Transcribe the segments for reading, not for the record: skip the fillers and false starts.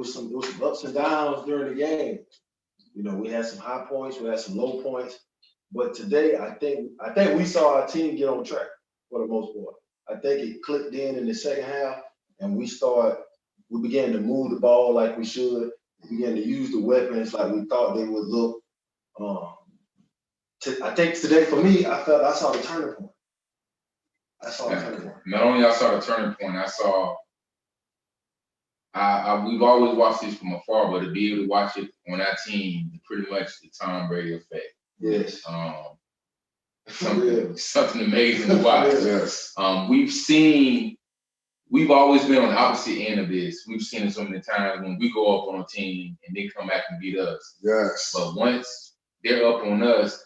was some ups and downs during the game. You know, we had some high points, we had some low points. But today, I think we saw our team get on track for the most part. I think it clicked in the second half, and we began to move the ball like we should. We began to use the weapons like we thought they would look. I think today, for me, I saw the turning point. Not only I saw the turning point, we've always watched this from afar, but to be able to watch it on our team, pretty much the Tom Brady effect. Yes. Something amazing to watch. Yes. We've always been on the opposite end of this. We've seen it so many times when we go up on a team and they come back and beat us. Yes. But once they're up on us,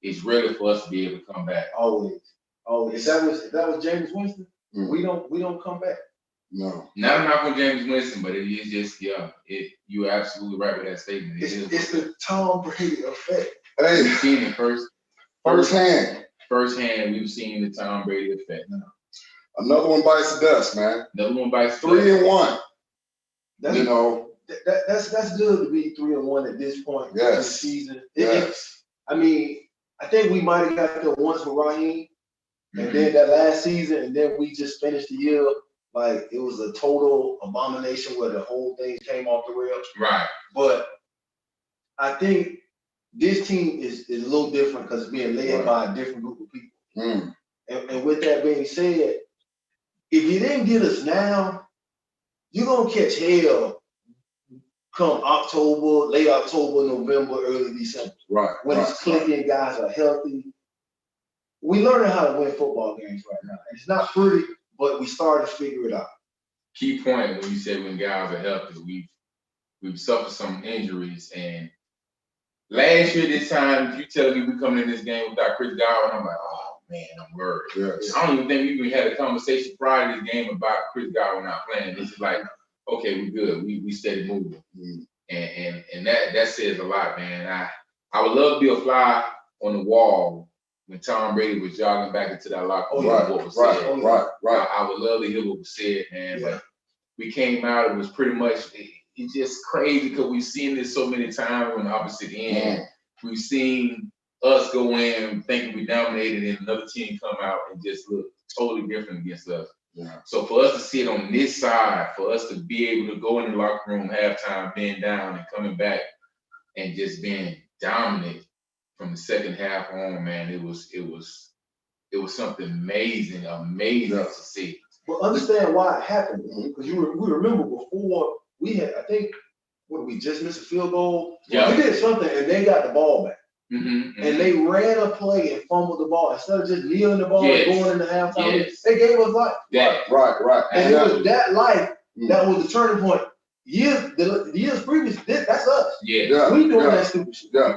it's rare for us to be able to come back. Always. If that was James Winston, we don't come back. No. Not enough for James Winston, but it is just you're absolutely right with that statement. It's the Tom Brady effect. Hey, we've seen it firsthand. Firsthand, we've seen the Tom Brady effect. Another one bites the dust, man. Another one bites the 3-1. That's, you know. That's good to be 3-1 at this point yes. this season. Yes. I mean, I think we might have got there once with Raheem, and then that last season, and then we just finished the year like it was a total abomination where the whole thing came off the rails. Right. But I think this team is a little different because it's being led by a different group of people. And with that being said, if you didn't get us now, you're gonna catch hell come October, late October, November, early December. Right. When it's clicking, guys are healthy. We learning how to win football games right now. And it's not pretty, but we started to figure it out. Key point when you say when guys are healthy, we've suffered some injuries, and last year this time, if you tell me we coming in this game without Chris Godwin, I'm like, oh man, I'm worried. Yes. I don't even think we even had a conversation prior to this game about Chris Godwin not playing. This is like, okay, we good. We steady moving. And that says a lot, man. I would love to be a fly on the wall when Tom Brady was jogging back into that locker room. Right. I would love to hear what was said, man. But we came out, it was pretty much, it's just crazy because we've seen this so many times on the opposite end. We've seen us go in thinking we dominated and another team come out and just look totally different against us. Yeah. So for us to sit on this side, for us to be able to go in the locker room halftime, being down and coming back and just being dominant from the second half on, man, it was something amazing to see. But understand why it happened, because we remember before we had, I think, we just missed a field goal? Yeah. We did something and they got the ball back. And they ran a play and fumbled the ball. Instead of just kneeling the ball and going into halftime, they gave us life. Right. And it was that life that was the turning point. The years previous, that's us. We doing that stupid shit. Yeah.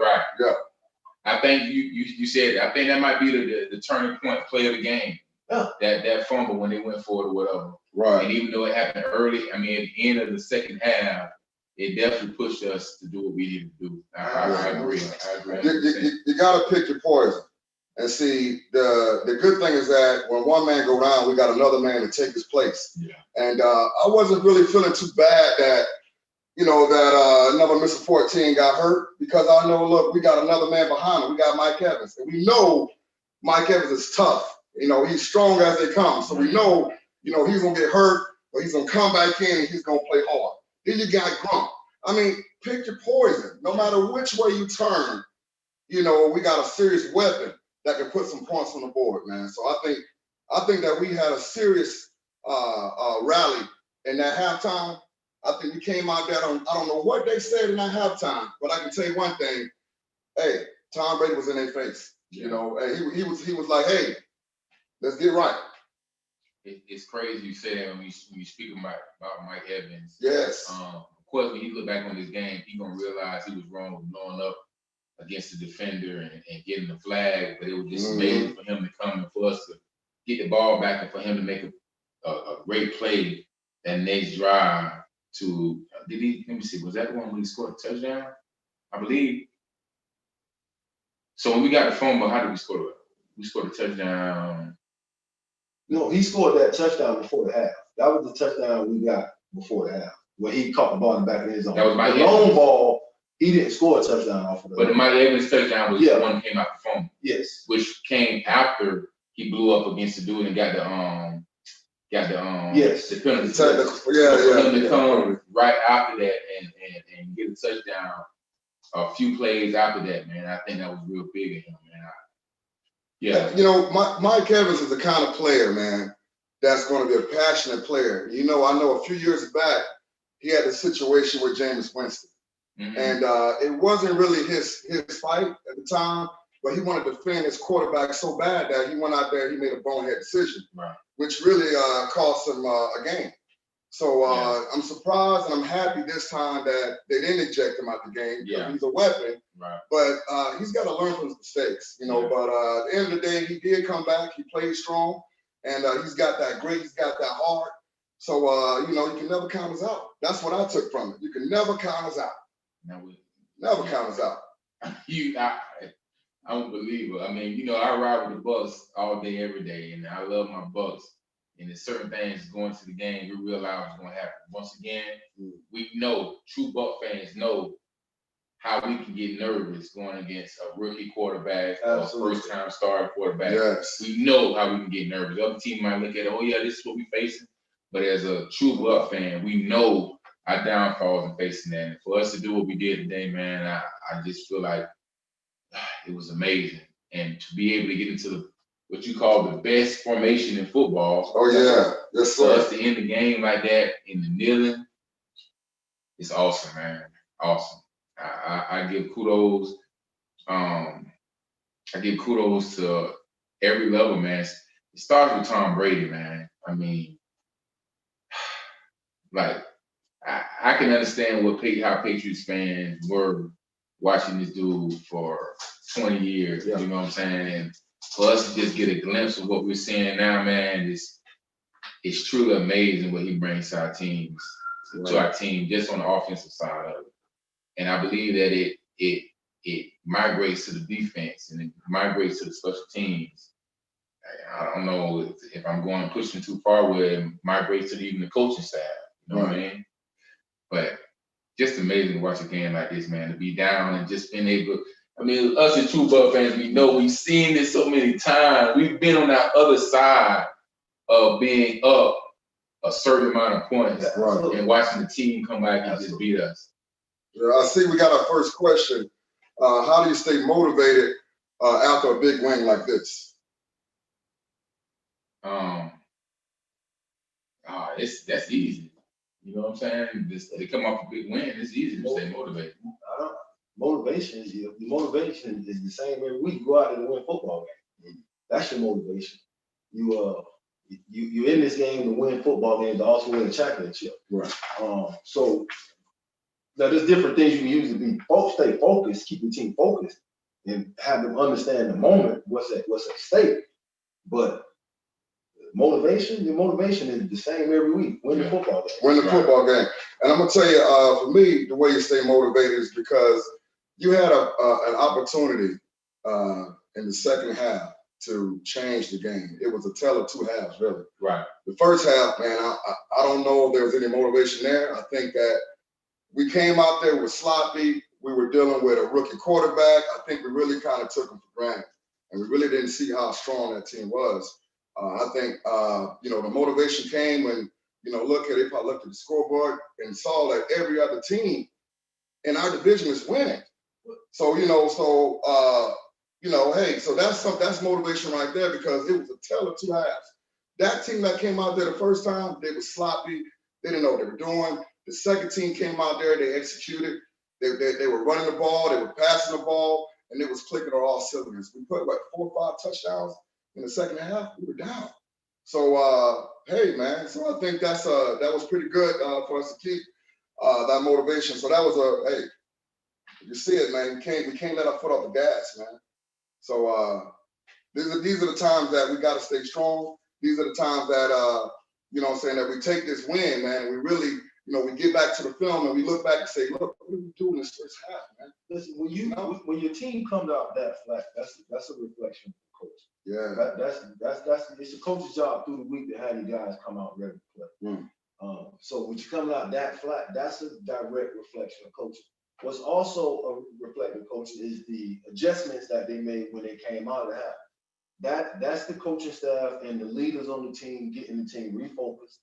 I think you said, I think that might be the turning point play of the game. Yeah. That fumble when they went for it or whatever. Right. And even though it happened early, I mean, at the end of the second half, it definitely pushed us to do what we needed to do. I agree. You got to pick your poison. And see, the good thing is that when one man go down, we got another man to take his place. Yeah. And I wasn't really feeling too bad that, another Mr. 14 got hurt, because I know, look, we got another man behind him. We got Mike Evans. And we know Mike Evans is tough. He's strong as they come. So we know, he's going to get hurt, but he's going to come back in and he's going to play hard. Then you got Gronk. I mean, pick your poison. No matter which way you turn, we got a serious weapon that can put some points on the board, man. So I think that we had a serious rally in that halftime. I think we came out there. I don't know what they said in that halftime, but I can tell you one thing. Hey, Tom Brady was in their face. He was like, hey, let's get right. It's crazy you say that when you speak about Mike Evans. Yes. Of course, when you look back on this game, he's gonna realize he was wrong with blowing up against the defender and getting the flag, but it was just amazing for him to come and for us to get the ball back and for him to make a great play that next drive to, let me see, was that the one when he scored a touchdown? I believe. So when we got the fumble, how did we score it? We scored a touchdown. No, he scored that touchdown before the half. That was the touchdown we got before the half. when he caught the ball in the back of his own. That was Mike the long ball, he didn't score a touchdown off of it. But the Mike Evans touchdown was the one that came out the phone. Yes. Which came after he blew up against the dude and got the yes. the penalty. For him to come right after that and get a touchdown a few plays after that, man. I think that was real big of him, man. You know, Mike Evans is the kind of player, man, that's going to be a passionate player. You know, I know a few years back, he had a situation with Jameis Winston. Mm-hmm. And it wasn't really his fight at the time, but he wanted to defend his quarterback so bad that he went out there, he made a bonehead decision, which really cost him a game. So I'm surprised and I'm happy this time that they didn't eject him out the game because he's a weapon. Right. But he's got to learn from his mistakes, you know. But at the end of the day, he did come back. He played strong, and he's got that grit. He's got that heart. So you know, you can never count us out. That's what I took from it. You can never count us out. Never count us out. I'm a believer. I mean, you know, I ride with the BUCS all day, every day, and I love my BUCS. And there's certain things going to the game we realize is going to happen. Once again, we know, true Buck fans know how we can get nervous going against a rookie quarterback or a first-time starting quarterback. Yes. We know how we can get nervous. Other team might look at it, oh yeah, this is what we're facing. But as a true Buck fan, we know our downfalls in facing that. And for us to do what we did today, man, I just feel like it was amazing. And to be able to get into what you call the best formation in football. Oh, yeah. Yes, sir. For us to end the game like that in the kneeling, it's awesome, man. Awesome. I give kudos. I give kudos to every level, man. It starts with Tom Brady, man. I mean, like, I can understand how Patriots fans were watching this dude for 20 years. You know what I'm saying? And for us to just get a glimpse of what we're seeing now, man, it's truly amazing what he brings to our teams, to our team, just on the offensive side of it. And I believe that it migrates to the defense and it migrates to the special teams. I don't know if I'm going pushing too far where it migrates to even the coaching staff. You know what I mean? But just amazing to watch a game like this, man, to be down and just being able. I mean, us as true Buck fans, we know we've seen this so many times. We've been on that other side of being up a certain amount of points and watching the team come back and just beat us. Yeah, I see we got our first question. How do you stay motivated after a big win like this? That's easy. You know what I'm saying? They come off a big win. It's easy to stay motivated. Motivation is the same every week. You go out and win football game. That's your motivation. You're in this game to win football games, to also win a championship. Right. So now there's different things you can use to stay focused, keep your team focused, and have them understand the moment, what's at stake. But your motivation is the same every week. Win the football game. Win the football game. And I'm gonna tell you, for me, the way you stay motivated is because you had an opportunity in the second half to change the game. It was a tale of two halves, really. Right. The first half, man, I don't know if there was any motivation there. I think that we came out there with sloppy. We were dealing with a rookie quarterback. I think we really kind of took him for granted, and we really didn't see how strong that team was. I think, the motivation came when, they probably looked at the scoreboard and saw that every other team in our division is winning. So, so that's motivation right there because it was a tale of two halves. That team that came out there the first time, they were sloppy. They didn't know what they were doing. The second team came out there, they executed. They were running the ball, they were passing the ball, and it was clicking on all cylinders. We put 4 or 5 touchdowns in the second half. We were down. So hey man, so I think that was pretty good for us to keep that motivation. So that was you see it, man. We can't let our foot off the gas, man. So these are the times that we got to stay strong. These are the times that that we take this win, man, and we really, we get back to the film and we look back and say, look, what are we doing this first half, man? Listen, when your team comes out that flat, that's a reflection of the coach. Yeah, that's it's the coach's job through the week to have you guys come out ready to play. So when you come out that flat, that's a direct reflection of coaching. What's also a reflection of coaching is the adjustments that they made when they came out of the half. That's the coaching staff and the leaders on the team getting the team refocused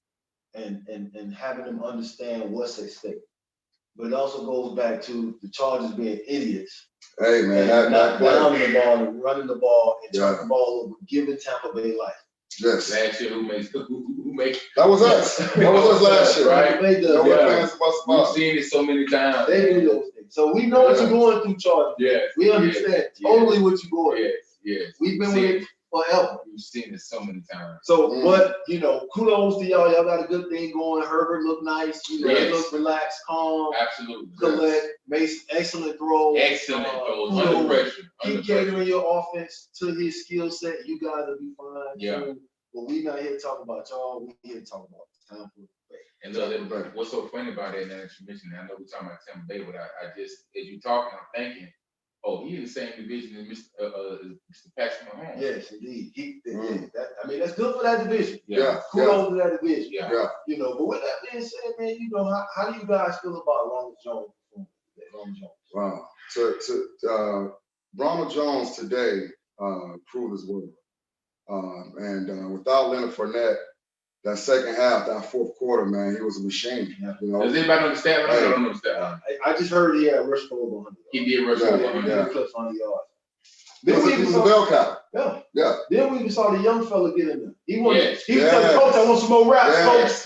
and having them understand what's at stake. But it also goes back to the Chargers being idiots. Hey man, not down the ball and running the ball and turning the ball over, giving Tampa Bay life. Yes. Last year, who makes that was us. That was us last year, right? We've seen it so many times. They do those things. So we know what you're going through, Chargers. Yes. We understand totally what you're going through. Yes. We've been with it forever. We've seen it so many times. So, but kudos to y'all. Y'all got a good thing going. Herbert looked nice. He looked relaxed, calm. Absolutely. Collect. Makes excellent throws. Excellent throws. Under pressure. Keep catering your offense to his skill set. You guys will be fine. Yeah. Too. But we not here to talk about y'all. We here to talk about Tampa Bay. And look, what's so funny about that now that you mentioned that, I know we're talking about Tampa Bay, but I just, as you talking, I'm thinking, oh, he in the same division as Mr. Patrick Mahomes. Yes, indeed. That's good for that division. Yeah. Kudos to that division. Yeah. But with that being said, man, how do you guys feel about Ronald Jones? Wow. Ronald Jones today proved his worth. And without Leonard Fournette, that second half, that fourth quarter, man, he was a machine. Yeah. Does anybody know the stat? I don't know the stat. I just heard he had rushed over 100. He did rush over 100. Clips 100 yards. It was a bell cow. Yeah. Then we even saw the young fella get in there. He was telling coach, I want some more reps,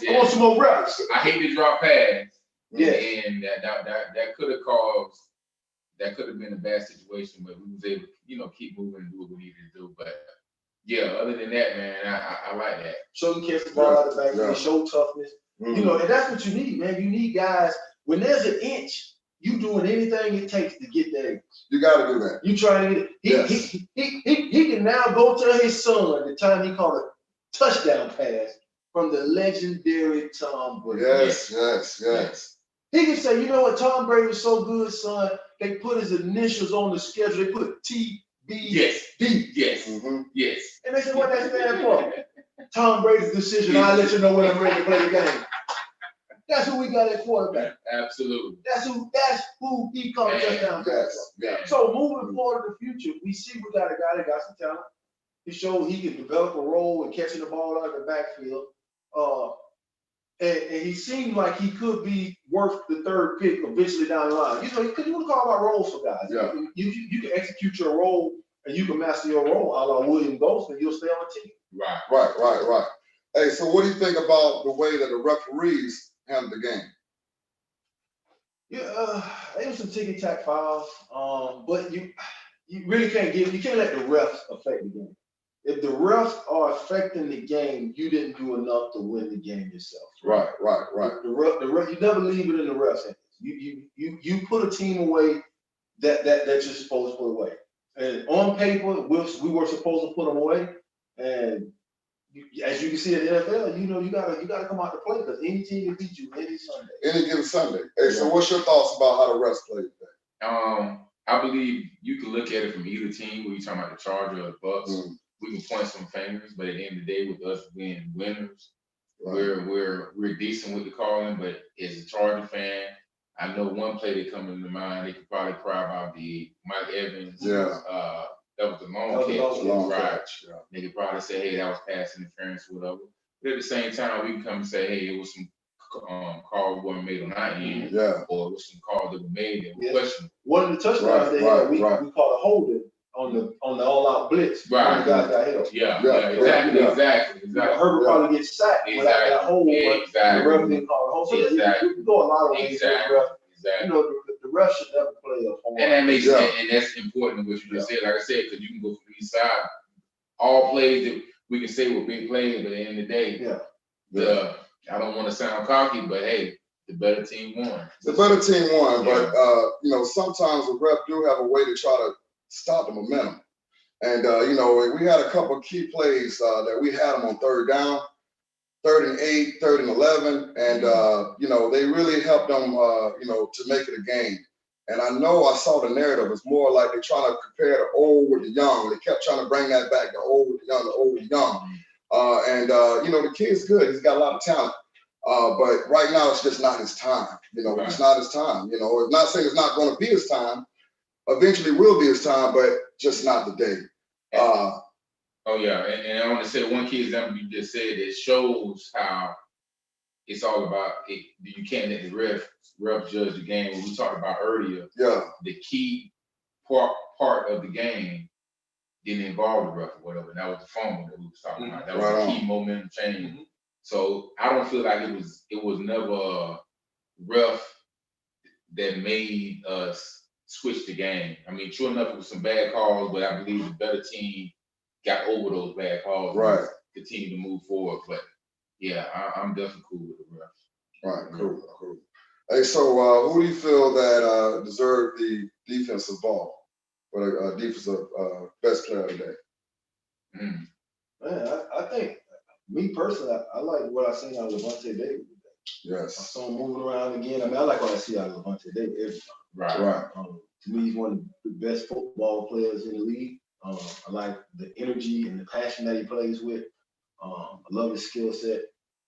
coach. I want some more reps. I hate to drop pass. Yeah. And that could have been a bad situation, but we was able to, keep moving and do what we needed to do. But yeah, other than that, man, I like that. Show you catch the ball out of the backfield, show toughness. Mm-hmm. And that's what you need, man. You need guys, when there's an inch, you doing anything it takes to get that inch. You got to do that. You trying to get it. He can now go tell his son the time he caught a touchdown pass from the legendary Tom Brady. Yes. He can say, you know what, Tom Brady was so good, son. They put his initials on the schedule. They put TBD. Yes. Mm-hmm. Yes. And they said, what that stand for? Tom Brady's decision. I'll let you know when I'm ready to play the game. That's who we got at quarterback. Absolutely. That's who he caught touchdown pass. Yeah. So moving forward in the future, we see we got a guy that got some talent. He showed he can develop a role in catching the ball out of the backfield. And he seemed like he could be worth the third pick eventually down the line. Because you want to call about roles for guys. Yeah. You can execute your role and you can master your role, a la William Golson, and you'll stay on the team. Right. Hey, so what do you think about the way that the referees handled the game? Yeah, there was some ticky-tack fouls, but you really can't let the refs affect the game. If the refs are affecting the game, you didn't do enough to win the game yourself. Right. The ref, you never leave it in the refs' hands. You put a team away that you're supposed to put away. And on paper, we were supposed to put them away. And as you can see in the NFL, you gotta come out to play because any team can beat you any given Sunday. Hey, so what's your thoughts about how the refs played today? I believe you can look at it from either team, whether you're talking about the Chargers or the Bucks. Mm-hmm. We can point some fingers, but at the end of the day, with us being winners, we're decent with the calling. But as a Charger fan, I know one play that comes into mind. They could probably cry about the Mike Evans. Yeah. That was a long catch. Yeah. They could probably say, hey, that was pass interference or whatever. But at the same time, we can come and say, hey, it was some calls weren't made on our end. Yeah. Or it was some calls that were made that were questionable. One of the touchdowns we called a holding on the all-out blitz. Right. The guy got help. Exactly. Herbert probably gets sacked without that hold. Exactly. The ref didn't call a hold. So you can go a lot of ways. Exactly. The ref should never play a hold. And that makes sense, and that's important what you just said. Like I said, because you can go from each side. All plays that we can say were big plays, but at the end of the day, I don't want to sound cocky, but hey, the better team won. The better team won, but sometimes the ref do have a way to try to stop the momentum. And we had a couple of key plays that we had them on third down, 3rd and 8, 3rd and 11, and they really helped them to make it a game. And I know I saw the narrative. It's more like they're trying to compare the old with the young. They kept trying to bring that back, the old with the young, the old with the young. The kid's good. He's got a lot of talent. But right now, it's just not his time. Right. It's not his time. It's not saying it's not going to be his time. Eventually will be his time, but just not the day. Oh yeah, and I want to say one key example you just said. It shows how it's all about it. You can't let the ref judge the game. What we talked about earlier. Yeah. The key part of the game didn't involve the ref or whatever. And that was the fumble that we was talking about. That was the key momentum change. Mm-hmm. So I don't feel like it was never a ref that made us switch the game. I mean, sure enough, it was some bad calls, but I believe the better team got over those bad calls and continued to move forward. But yeah, I'm definitely cool with the refs. Right, cool. Hey, so who do you feel that deserved the defensive ball or the defensive best player today? Man, I think, me personally, I like what I seen out of Levante David today. Yes. I saw him moving around again. I mean, I like what I see out of Levante David every time. Right. To me, he's one of the best football players in the league. I like the energy and the passion that he plays with. I love his skill set.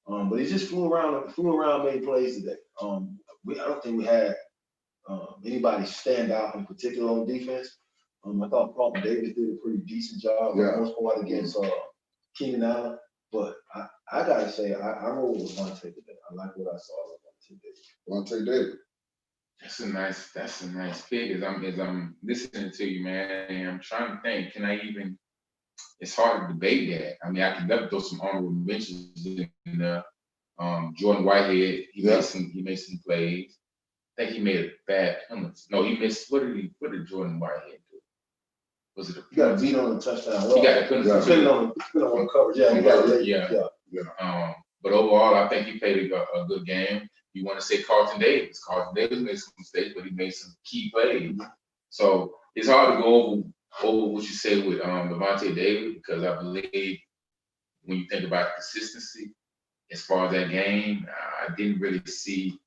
But he just flew around, made plays today. I don't think we had anybody stand out in particular on defense. I thought Carlton Davis did a pretty decent job for the most part against Keenan Allen. But I gotta say, I roll with Levante today. I like what I saw of Levante David. That's a nice pick. As I'm listening to you, man, and I'm trying to think, it's hard to debate that. I mean, I can definitely throw some honorable mentions in there. Jordan Whitehead, he made some plays. I think he made a bad penalty. No, he missed. What did Jordan Whitehead do? Was it a penalty? He got beat on the touchdown. He got a penalty. Depending on the coverage. Yeah, he got it. Yeah. But overall, I think he played a good game. You want to say Carlton Davis. Carlton Davis made some mistakes, but he made some key plays. So it's hard to go over what you say with Levante David, because I believe when you think about consistency, as far as that game, I didn't really see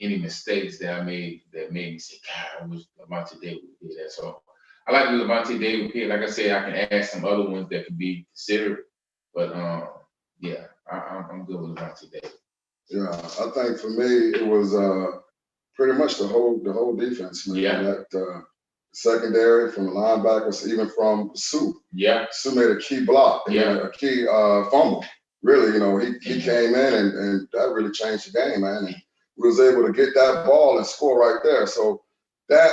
any mistakes that made me say, God, I wish Levante David would do that. So I like the Levante David pick. Like I said, I can add some other ones that could be considered, but I'm good with Levante David. Yeah, I think for me it was pretty much the whole defense, man. Yeah. That secondary, from the linebackers, even from Sue. Yeah. Sue made a key block and a key fumble. Really, he came in and that really changed the game, man. And we was able to get that ball and score right there. So that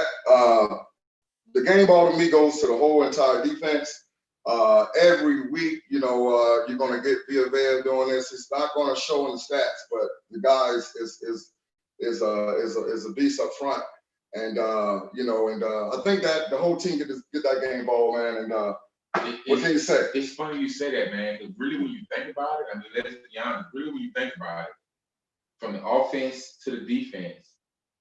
the game ball to me goes to the whole entire defense. Every week, you're going to get Villaverde doing this. It's not going to show in the stats, but the guy is a beast up front. And I think that the whole team get that game ball, man. And what can you say? It's funny you say that, man, because really when you think about it, I mean, let's be honest, really when you think about it, from the offense to the defense,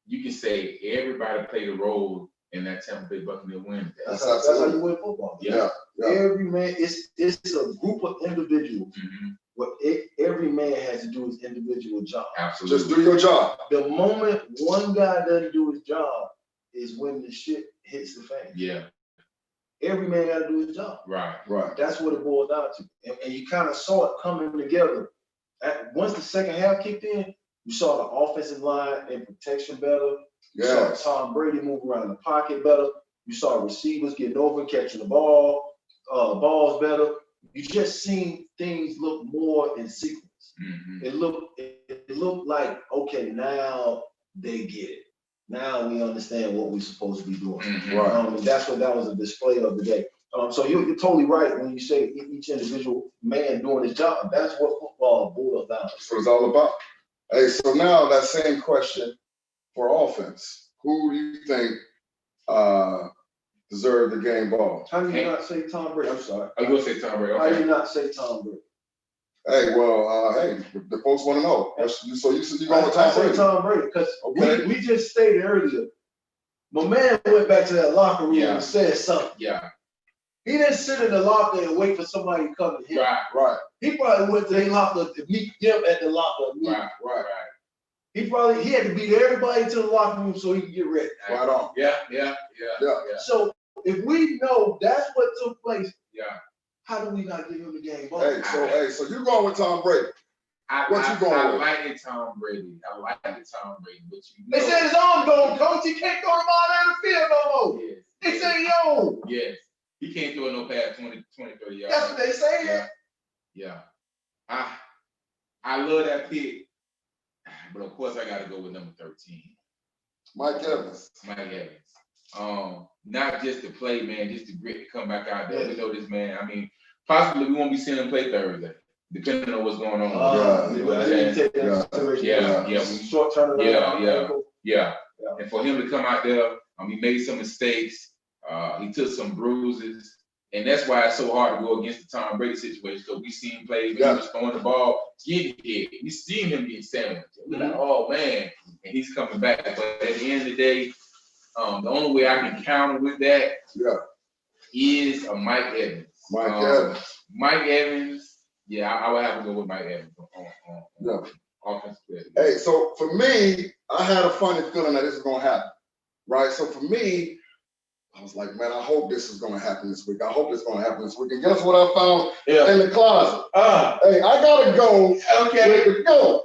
you can say everybody played a role in that Tampa Bay Buccaneers win. That's how you win football. Yeah. Every man, it's a group of individuals. Mm-hmm. What every man has to do his individual job. Absolutely. Just do your job. The moment one guy doesn't do his job is when the shit hits the fan. Yeah. Every man got to do his job. Right. That's what it boils down to. And you kind of saw it coming together. Once the second half kicked in, you saw the offensive line in protection better. You saw Tom Brady move around the pocket better. You saw receivers getting over and catching the balls better. You just seen things look more in sequence. Mm-hmm. It looked like, okay, now they get it. Now we understand what we're supposed to be doing. Mm-hmm. Right. And that's what that was a display of the day. So you're totally right when you say each individual man doing his job. That's what football boils down to. That's what it's all about. Hey, so now that same question for offense. Who do you think deserved the game ball? How do you not say Tom Brady? I'm sorry. I was going to say Tom Brady. Okay. How do you not say Tom Brady? Hey, well, the folks want to know. So you said you going with Tom Brady? I say Tom Brady because we just stated earlier, my man went back to that locker room and said something. Yeah. He didn't sit in the locker and wait for somebody to come to him. Right. He probably went to their locker to meet them at the locker. Right. He had to beat everybody to the locker room so he could get ready. Right on. Yeah. So if we know that's what took place, yeah, how do we not give him the game ball? Hey, so you're going with Tom Brady? What you going I with? like it, Tom Brady. I like it, Tom Brady. But They said his arm gone, coach. He can't throw the ball down the field no more. Yes. They say, yo. Yes. He can't throw no past 20, 30 yards. That's what they say. Yeah. I love that pick. But of course I gotta go with number 13. Mike Evans. Mike Evans. Not just to play, man, just the grit to come back out there. We know this man. I mean, possibly we won't be seeing him play Thursday, depending on what's going on. Short turnaround. Yeah. And for him to come out there, he made some mistakes. He took some bruises. And that's why it's so hard to go against the Tom Brady situation, because we seen him play, when he was throwing the ball, getting hit. We seen him get sandwiched. We're like, oh man, and he's coming back. But at the end of the day, the only way I can counter with that is a Mike Evans. Mike Evans, I would have to go with Mike Evans on offensive player. Hey, so for me, I had a funny feeling that this is gonna happen, right? So for me, I was like, man, I hope this is gonna happen this week. I hope it's gonna happen this week. And guess what I found in the closet? Hey, I gotta go with the GOAT.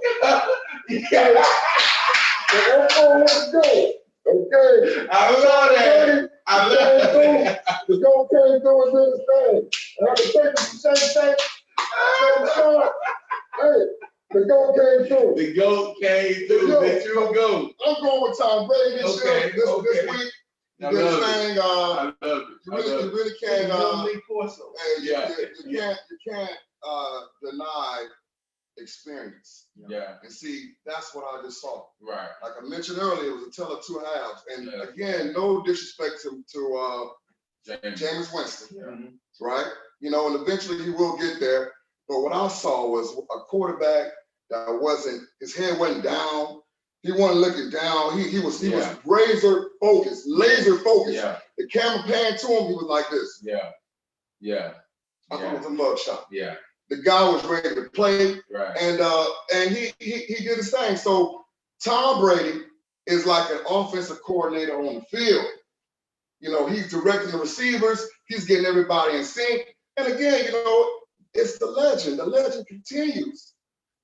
Let's go. Okay. I love that. I love that. The GOAT came through and did his thing. And I can take the same thing. Hey, the GOAT came through. The GOAT came through. The true GOAT. I'm going with Tom Brady this week. I love it. I love it. You really can't. You can't deny experience. Yeah. And see, that's what I just saw. Right. Like I mentioned earlier, it was a tale of two halves. And again, no disrespect to Jameis Winston, right? You know, and eventually he will get there. But what I saw was a quarterback that his head wasn't down. He wasn't looking down. He was laser focused. Yeah. The camera panned to him. He was like this. Yeah. I thought it was a mug shot. Yeah. The guy was ready to play. Right. And he did his thing. So Tom Brady is like an offensive coordinator on the field. You know, he's directing the receivers. He's getting everybody in sync. And again, you know, it's the legend. The legend continues.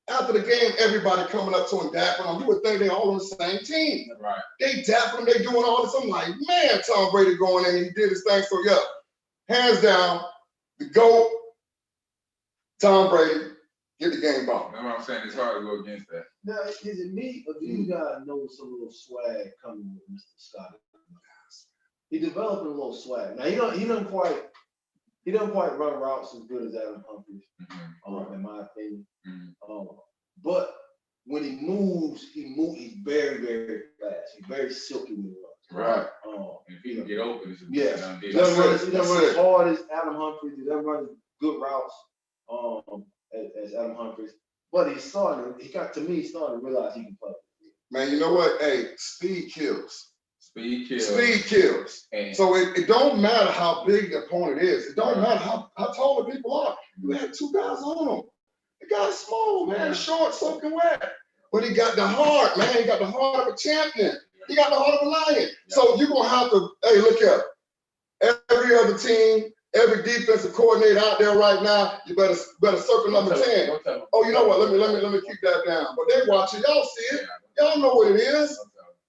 After the game, everybody coming up to him, dapping him. You would think they all on the same team. Right. They dapping him, they doing all this. I'm like, man, Tom Brady going in, he did his thing. So hands down, the GOAT, Tom Brady, get the game ball. That's what I'm saying. It's hard to go against that. Now, is it me or do you guys notice a little swag coming with Mr. Scott? He developed a little swag. Now he doesn't quite run routes as good as Adam Humphries, in my opinion. But when he moves, he's very, very fast. He's very silky when he runs. Right. If he can get open, he doesn't run as hard as Adam Humphries. He doesn't run as good routes as Adam Humphries. But he's starting to realize he can play. Man, you know what? Hey, speed kills. Speed kills. And so it don't matter how big the opponent is. It don't matter how tall the people are. You had two guys on him. The guy's small, man, short, soaking wet. But he got the heart, man. He got the heart of a champion. He got the heart of a lion. So you're going to have to, hey, look here. Every other team, every defensive coordinator out there right now, you better circle number 10. Oh, you know what? Let me keep that down. But they watching. Y'all see it. Y'all know what it is.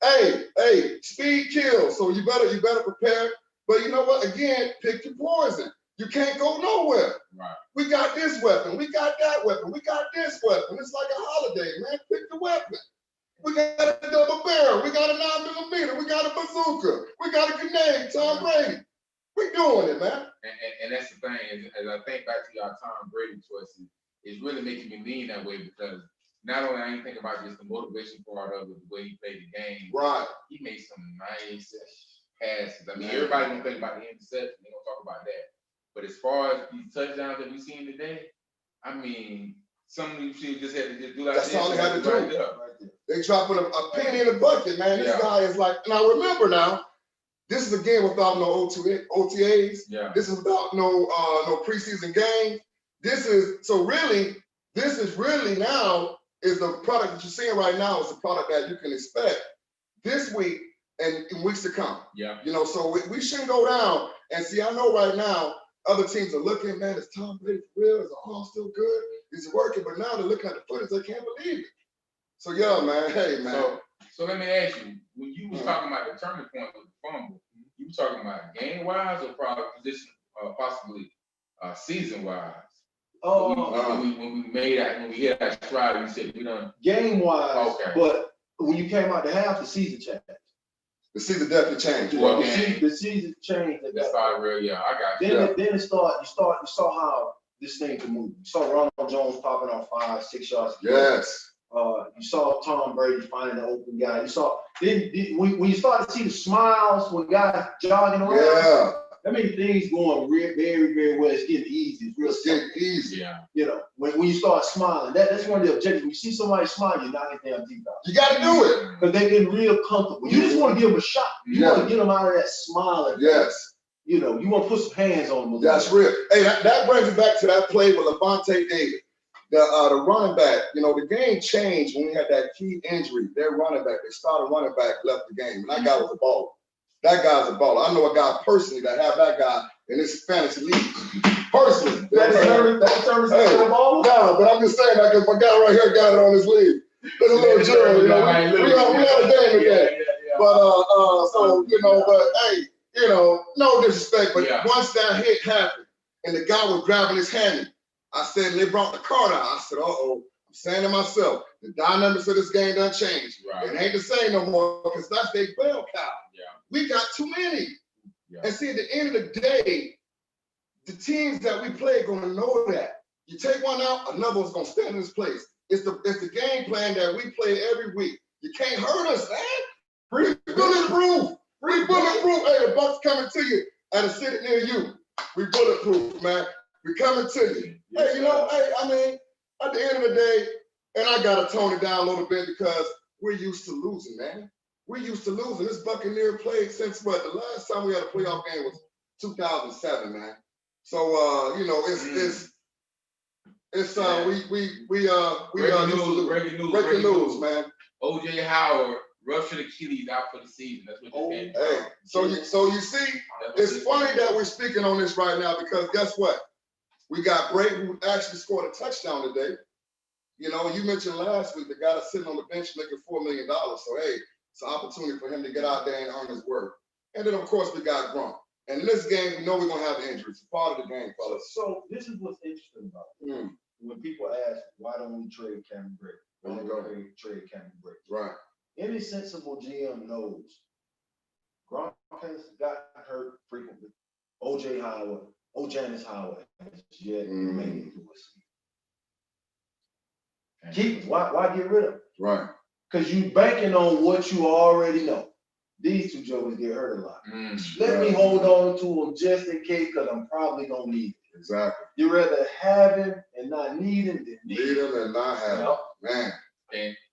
Hey, speed kills. So you better prepare. But you know what? Again, pick your poison. You can't go nowhere. Right. We got this weapon. We got that weapon. We got this weapon. It's like a holiday, man. Pick the weapon. We got a double barrel. We got a 9mm. We got a bazooka. We got a grenade. Tom Brady. We doing it, man. And that's the thing. As I think back to your Tom Brady choices, it's really making me lean that way because not only I ain't think about just the motivation part of it, the way he played the game. Right. He made some nice passes. I mean, everybody gonna think about the interception. They gonna talk about that. But as far as these touchdowns that we seen today, I mean, some of these people just had to just do like that's this. All they had to do. Right there. They dropping a penny in the bucket, man. This guy is like, and I remember now, this is a game without no OTAs. Yeah. This is without no preseason games. This is really now is the product that you're seeing right now is the product that you can expect this week and in weeks to come. Yeah. You know, so we shouldn't go down. And see, I know right now other teams are looking, man, is Tom Brady for real? Is the arm still good? Is it working? But now they're looking at the footage, they can't believe it. So yeah, man. Hey, man. So let me ask you, when you was talking about the turning point with the fumble, you were talking about game wise or probably position, possibly season wise? When we hit that stride, you said we done game wise. Okay. But when you came out the half, the season changed. The season definitely changed. The season changed. That's all real. Yeah, I got you. Then it started. You saw how this thing could move. You saw Ronald Jones popping off 5-6 yards. Yes. You saw Tom Brady finding the open guy. You saw when you started to see the smiles when guys jogging around. Yeah. I mean, things going very, very well. It's getting easy. It's real getting easy. Yeah. You know, when you start smiling, that's one of the objectives. When you see somebody smile, you knock it down deep out. You got to do it. Because they're getting real comfortable. You just want to give them a shot. You want to get them out of that smile. Yes. You know, you want to put some hands on them. That's real. Hey, that brings me back to that play with Levante David. The running back, you know, the game changed when we had that key injury. Their running back, they started running back, left the game. And that guy was a baller. That guy's a baller. I know a guy personally that have that guy in his fantasy league. Personally. That determines the ball? No, but I'm just saying that because my guy right here got it on his league. There's a little jury, you know. We had a game today. But so, you know, but hey, you know, no disrespect, but once that hit happened and the guy was grabbing his hand, I said, and they brought the card out. I said, I'm saying to myself, the dynamics of this game done changed. Right. It ain't the same no more because that's their bell cow. Yeah. We got too many. Yeah. And see, at the end of the day, the teams that we play are gonna know that. You take one out, another one's gonna stand in its place. It's the game plan that we play every week. You can't hurt us, man. Free bulletproof. Free bulletproof. Hey, the Bucks coming to you at a city near you. We bulletproof, man. We coming to you. Hey, you know, hey, I mean, at the end of the day, and I gotta tone it down a little bit because we're used to losing, man. We're used to losing. This Buccaneer played since what? The last time we had a playoff game was 2007, man. So you know, it's breaking news, man. O.J. Howard ruptured Achilles out for the season. That's what you're saying. Hey, so you see, it's funny that we're speaking on this right now because guess what? We got Brady who actually scored a touchdown today. You know, you mentioned last week the guy that's sitting on the bench making $4 million. So hey, it's an opportunity for him to get out there and earn his worth. And then of course we got Gronk. And in this game, we know we're gonna have injuries. It's part of the game, fellas. So this is what's interesting about it. When people ask, why don't we trade Cameron Brady? Why don't we trade Cameron Brady? Right. Any sensible GM knows Gronk has got hurt frequently. O.J. Howard, O'Janis Howard has yet made it through a season. Keep him. Why get rid of him? Right. Because you banking on what you already know. These two jokers get hurt a lot. Let me hold on to them just in case, because I'm probably gonna need it. Exactly. You rather have him and not need him than need him and not have him. Man.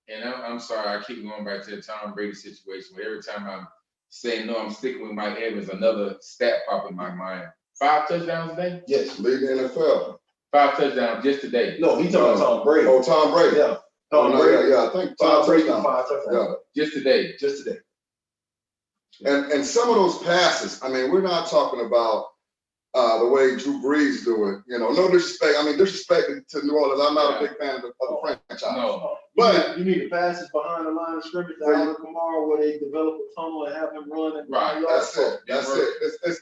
And I'm sorry, I keep going back to the Tom Brady situation where every time I'm saying no, I'm sticking with Mike Evans, another stat pop in my mind. 5 touchdowns today? Yes. Lead the NFL. 5 touchdowns just today. No, he's talking about Tom Brady. Oh, Tom Brady. Yeah. I think Tom Brady 5 touchdowns. touchdowns. Yeah. Just today. Just today. And some of those passes, I mean, we're not talking about the way Drew Brees do it. You know, no disrespect. I mean, disrespect to New Orleans. I'm not a big fan of the franchise. No. But you need the passes behind the line of scrimmage to Alvin Kamara where they develop a tunnel and have him run. And right. That's it.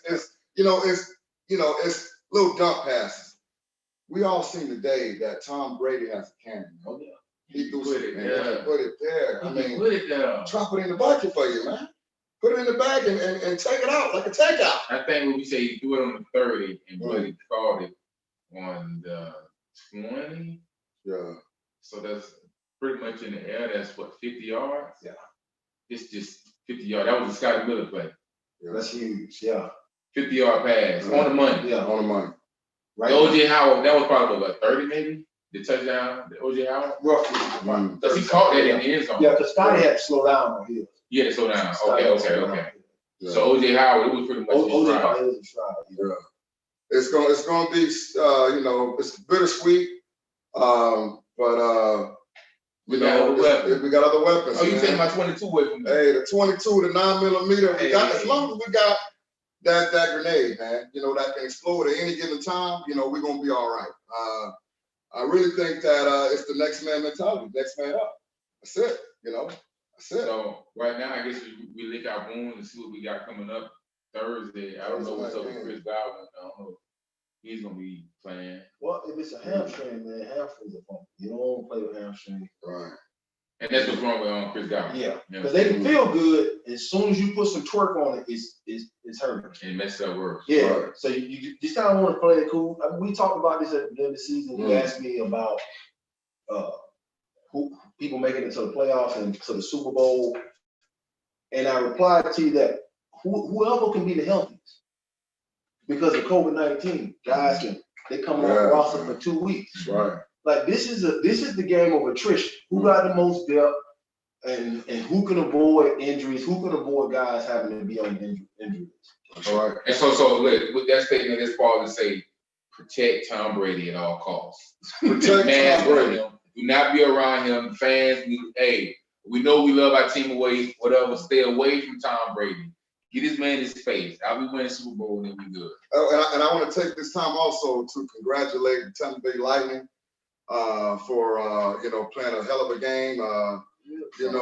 It's little dump passes. We all seen today that Tom Brady has a cannon. Oh yeah. He put it there. Put it there. I mean, put it there. Drop it in the bucket for you, man. Put it in the bag and take it out like a takeout. I think when we say he threw it on the 30 and Brady caught it on the 20. Yeah. So that's pretty much in the air. That's what, 50 yards? Yeah. It's just 50 yards. That was a Scotty Miller play. Yeah. That's huge. Yeah. 50-yard pass on the money. Yeah, on the money. Right. The O.J. Howard, that was probably what, 30 maybe? The touchdown, the O.J. Howard? Roughly. Because he caught that in the end zone. Yeah, because Scotty had to slow down on his. Yeah, to slow down. Okay. Yeah. So O.J. Howard, it was pretty much O.J. Howard is a stride. Yeah. It's gonna be it's bittersweet. But we got other weapons. Oh, you taking my 22 away from me? Hey, the 22, the 9mm. We got as long as we got that grenade, man. You know, that can explode at any given time. You know, we're gonna be all right. I really think that it's the next man mentality, next man up. That's it, you know. That's it. So right now, I guess we lick our wounds and see what we got coming up Thursday. I don't know what's up with Chris Godwin. I don't know if he's gonna be playing. Well, if it's a hamstring, man, hamstrings are fun. You don't want to play with hamstring. Right. And that's what's wrong with Chris Godwin. Yeah, because they can feel good. As soon as you put some twerk on it, it's hurting. And it messes up worse. Yeah. Right. So you just kind of want to play it cool. I mean, we talked about this at the end of the season. You asked me about who people making it to the playoffs and to the Super Bowl, and I replied to you that whoever can be the healthiest because of COVID-19, guys they come off the roster for 2 weeks. Right. Like this is the game of attrition. Who got the most depth, and who can avoid injuries? Who can avoid guys having to be on injuries? All right. And so look, with that statement, it's far to say protect Tom Brady at all costs. Protect Tom Brady. Do not be around him. Fans, we know we love our team away, whatever. Stay away from Tom Brady. Get this man his face. I'll be winning Super Bowl and we good. And I want to take this time also to congratulate the Tampa Bay Lightning for playing a hell of a game. And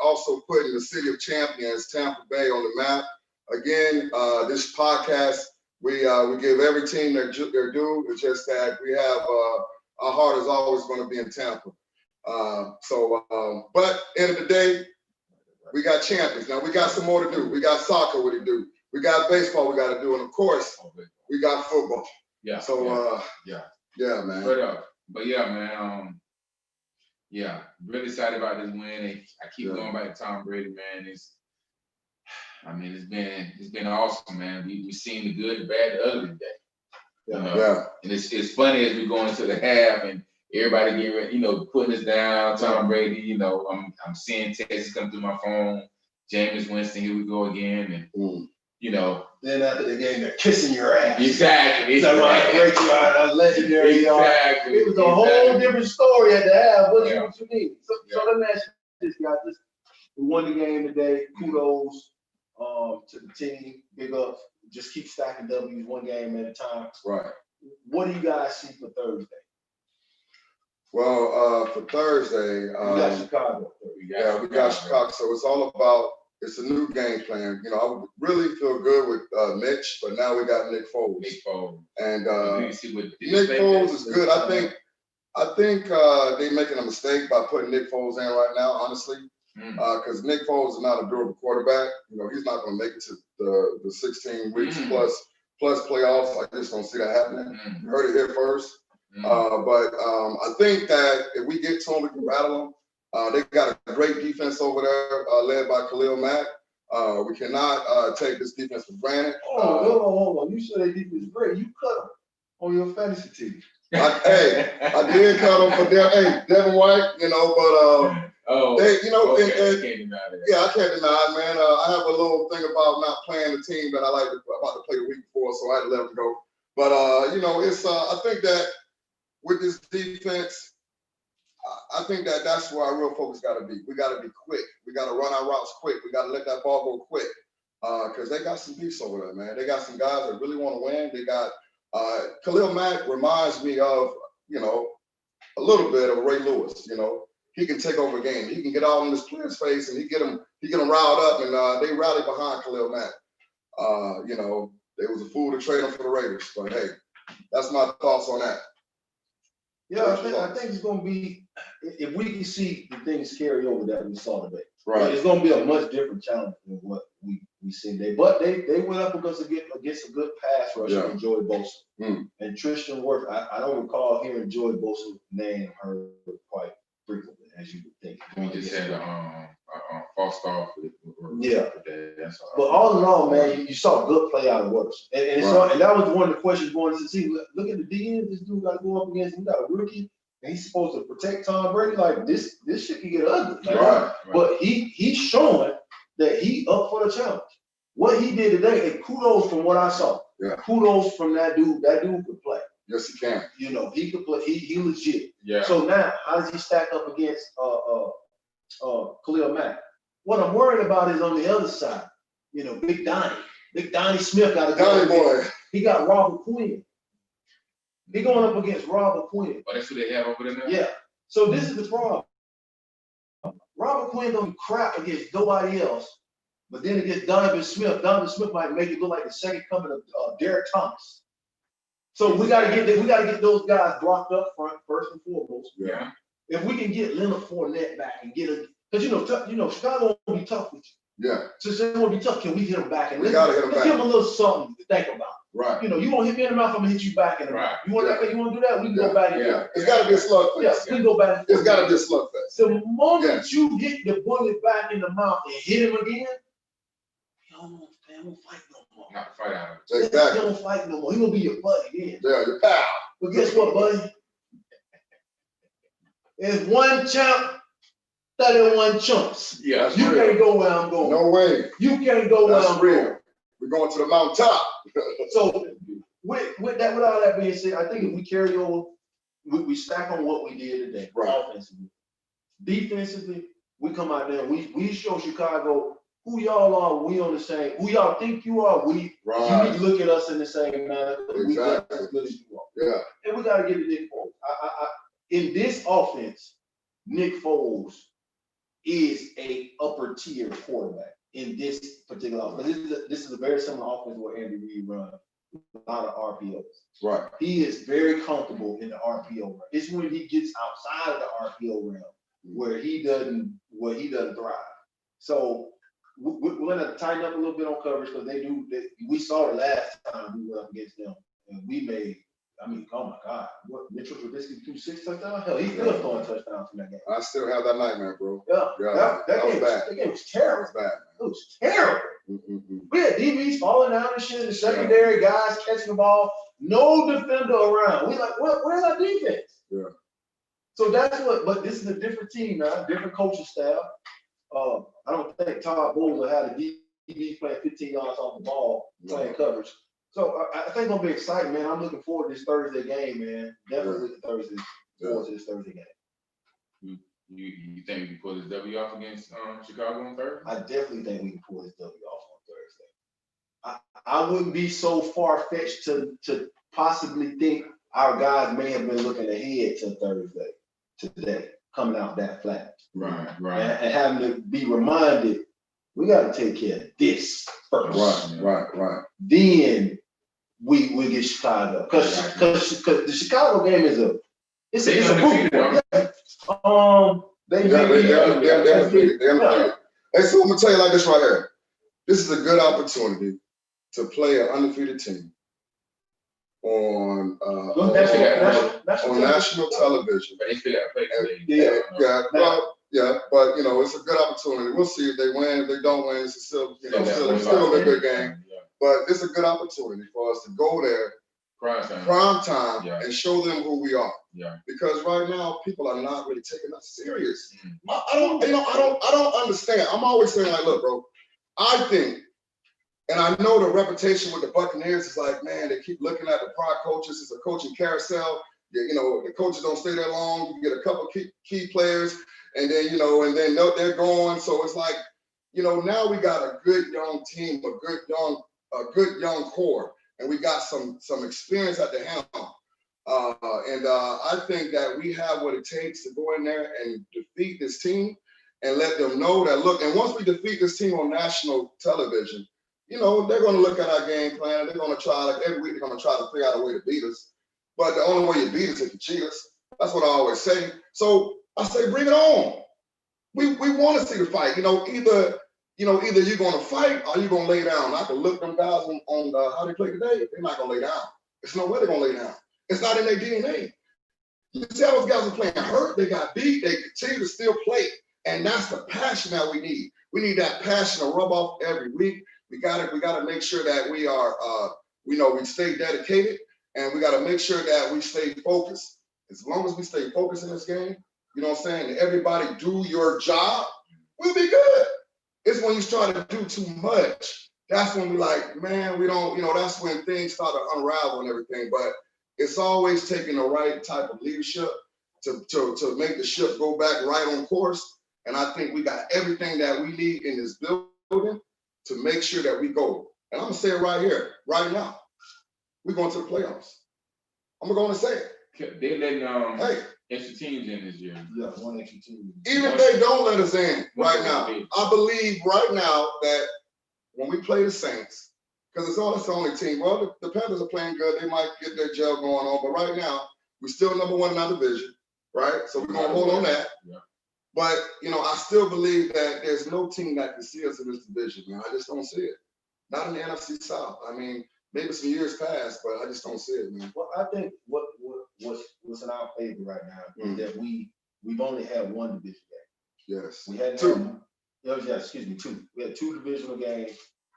also putting the city of champions, Tampa Bay, on the map. Again, this podcast, we give every team their due. It's just that we have our heart is always going to be in Tampa. But end of the day, we got champions. Now we got some more to do. We got soccer to do. We got baseball we got to do, and of course, we got football. Yeah. So yeah, man. But yeah, man. Really excited about this win. I keep going back to Tom Brady, man. It's been awesome, man. We've seen the good, the bad, the ugly today. And it's funny as we go into the half and everybody putting us down. Tom Brady, I'm seeing texts come through my phone. Jameis Winston, here we go again, and Then after the game, they're kissing your ass. Exactly. So a legendary. Exactly. It was a whole different story at the half. What you mean? So let me ask you this, guys. We won the game today. Kudos to the team. Big up. Just keep stacking W's one game at a time. Right. What do you guys see for Thursday? Well, for Thursday, we got Chicago. We got Chicago. So it's all about. It's a new game plan. I would really feel good with Mitch, but now we got Nick Foles. And Nick Foles is good. I think they're making a mistake by putting Nick Foles in right now, honestly, because Nick Foles is not a durable quarterback. He's not going to make it to the 16 weeks plus playoffs. I just don't see that happening. You heard it here first. But I think that if we get to him, we can rattle him. They got a great defense over there, led by Khalil Mack. We cannot take this defense for granted. Hold on. You said they defense is great. You cut them on your fantasy team. I did cut them for Devin White, but I can't deny it, man. I have a little thing about not playing the team that I like about to play the week before, so I had to let them go. But it's I think that with this defense, I think that's where our real focus got to be. We got to be quick. We got to run our routes quick. We got to let that ball go quick because they got some beasts over there, man. They got some guys that really want to win. They got Khalil Mack reminds me of, a little bit of Ray Lewis. He can take over a game. He can get all in this player's face and he get them riled up and they rally behind Khalil Mack. They was a fool to trade him for the Raiders, but hey, that's my thoughts on that. Yeah, I think it's going to be, if we can see the things carry over that we saw today. Right. It's going to be a much different challenge than what we seen today. But they went up against a good pass rush from Joey Bosa. And Tristan Wirfs, I don't recall hearing Joey Bosa's name heard quite frequently, as you would think. We just had a false start for today. But all in all, man, you saw a good play out of Wirfs. And that was one of the questions going into the season. Look at the DN this dude got to go up against. We got a rookie. And he's supposed to protect Tom Brady. Like this shit can get ugly. Right. But he's showing that he up for the challenge. What he did today, and kudos from what I saw. Yeah. Kudos from that dude. That dude could play. Yes, he can. He could play. He legit. Yeah. So now, how does he stack up against Khalil Mack? What I'm worried about is on the other side. Big Donnie. Big Donnie Smith got a Donnie boy. He got Robert Quinn. He going up against Robert Quinn. Oh, that's who they have over there now? Yeah. So this is the problem. Robert Quinn don't do crap against nobody else, but then against Donovan Smith might make it look like the second coming of Derek Thomas. So we gotta get those guys blocked up front first and foremost. Yeah. If we can get Leonard Fournette back and get because Chicago will be tough with you. Yeah. So it's gonna be tough. Can we hit him back? And We gotta hit him let's back. give him a little something to think about. Right. You want to hit me in the mouth, I'm gonna hit you back in the mouth. You want that? You want to do that? We can go back and do it. It's got to be a slugfest. Yeah, we can go back and forth. It's got to be a slugfest. The moment you get the bullet back in the mouth and hit him again, he don't fight no more. Not to fight out of He Exactly. don't fight no more. He gonna be your buddy then. Yeah, your pal. But guess what, buddy? There's one champ, 31 chumps. Yeah. You can't go where I'm going. No way. You can't go where That's I'm real. going. We're going to the mountaintop. So with all that being said, I think if we carry over, we stack on what we did today, Right. offensively. Defensively, we come out there and we show Chicago who y'all are, we on the same, who y'all think you are, you need Right. to look at us in the same manner, we just Exactly. as good as you are. Yeah. And we gotta get to Nick Foles. In this offense, Nick Foles is a upper tier quarterback in this particular offense. This is a very similar offense where Andy Reid runs a lot of RPOs. Right. He is very comfortable in the RPO realm. It's when he gets outside of the RPO realm where he doesn't thrive. So we're gonna tighten up a little bit on coverage because we saw it last time we went up against them and we made. Oh my God, what Mitchell Trubisky threw 6 touchdowns? Hell, he's still throwing touchdowns from that game. I still have that nightmare, bro. Yeah, Yeah, that was game bad. That game was That terrible. was bad. It was terrible. Mm-hmm. We had DBs falling down and shit in the secondary, guys catching the ball, no defender around. We like, where's our defense? Yeah. So but this is a different team now, different coaching staff. I don't think Todd Bowles had a DB playing 15 yards off the ball, playing coverage. So I think it's gonna be exciting, man. I'm looking forward to this Thursday game, man. Definitely looking forward to this Thursday game. You think we can pull this W off against Chicago on Thursday? I definitely think we can pull this W off on Thursday. I wouldn't be so far-fetched to possibly think our guys may have been looking ahead to Thursday, today, coming out that flat. Right. And having to be reminded, we got to take care of this first. Right. Then we get Chicago. Because the Chicago game is a proof point. They're undefeated. Hey, so I'm gonna tell you like this right here. This is a good opportunity to play an undefeated team on national television. But they still got to play today. But it's a good opportunity. We'll see if they win. If they don't win, it's still a good game. But it's a good opportunity for us to go there prime time and show them who we are. Yeah. Because right now people are not really taking us serious. I don't understand. I'm always saying like, look, bro, I think, and I know the reputation with the Buccaneers is like, man, they keep looking at the prior coaches. It's a coaching carousel. The coaches don't stay there long. You get a couple key players, and then they're going. So it's like, now we got a good young team, a good young core, and we got some experience at the helm. I think that we have what it takes to go in there and defeat this team and let them know that, look, and once we defeat this team on national television, they're going to look at our game plan. They're going to try, like every week, they're going to try to figure out a way to beat us. But the only way you beat us is if you cheat us. That's what I always say. So I say, bring it on. We want to see the fight. Either you're going to fight or you're going to lay down. I can look them guys on how they play today. They're not going to lay down. There's no way they're going to lay down. It's not in their DNA. You see how those guys are playing hurt. They got beat. They continue to still play. And that's the passion that we need. We need that passion to rub off every week. We got to make sure that we are, we stay dedicated, and we got to make sure that we stay focused. As long as we stay focused in this game, you know what I'm saying, and everybody do your job, we'll be good. It's when you start to do too much, that's when we like, man, we don't, that's when things start to unravel and everything. But it's always taking the right type of leadership to make the ship go back right on course. And I think we got everything that we need in this building to make sure that we go. And I'm gonna say it right here, right now. We're going to the playoffs. I'm gonna say it. They're letting Hey, extra teams in this year. Yeah, one extra team. even if they don't let us in right now, I believe right now that when we play the Saints, because that's the only team. Well, the Panthers are playing good. They might get their gel going on, but right now we're still number one in our division, right? So we're gonna hold on that. Yeah. But I still believe that there's no team that can see us in this division, man. I just don't see it. Not in the NFC South. I mean, maybe some years past, but I just don't see it, man. Well, I think what's in our favor right now is that we've only had one division game. Yes. We had two. Two. We had two divisional games,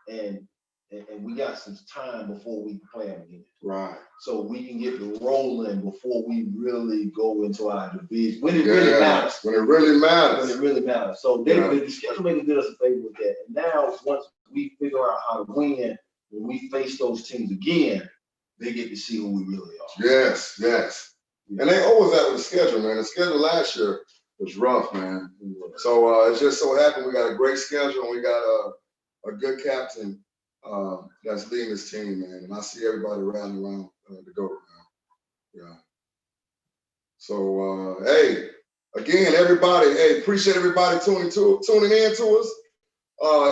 and we got some time before we can play them again. Right. So we can get the rolling before we really go into our division. When it really matters. When it really matters. When it really matters. So the schedule maker did us a favor with that. And now once we figure out how to win, when we face those teams again, they get to see who we really are. Yes, yes. And they owe us that with the schedule, man. The schedule last year was rough, man. So it's just so happened we got a great schedule and we got a good captain that's leading this team, man. And I see everybody rallying around the GOAT now. Yeah. So hey, again, everybody, appreciate everybody tuning in to us.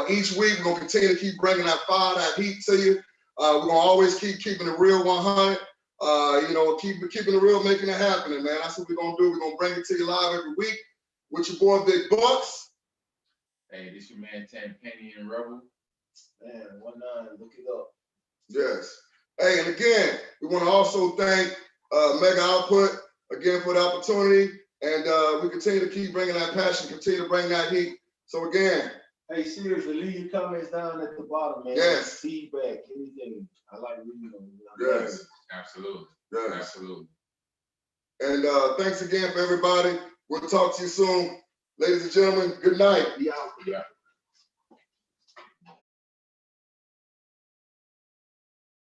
Each week we're gonna continue to keep bringing that fire, that heat to you. We're gonna always keep keeping it real 100. Keeping it real, making it happen, man. That's what we're gonna do. We're gonna bring it to you live every week with your boy Big Bucks. Hey, this your man Penny and Rebel. Man, 19, look it up. Yes. Hey, and again, we want to also thank Mega Output again for the opportunity, and we continue to keep bringing that passion, continue to bring that heat. So again, hey, seriously, leave your comments down at the bottom, man. Yes. Feedback, anything. I like reading them. Yes. Absolutely. yes. Absolutely. And thanks again for everybody. We'll talk to you soon. Ladies and gentlemen, good night. Be out. Yeah.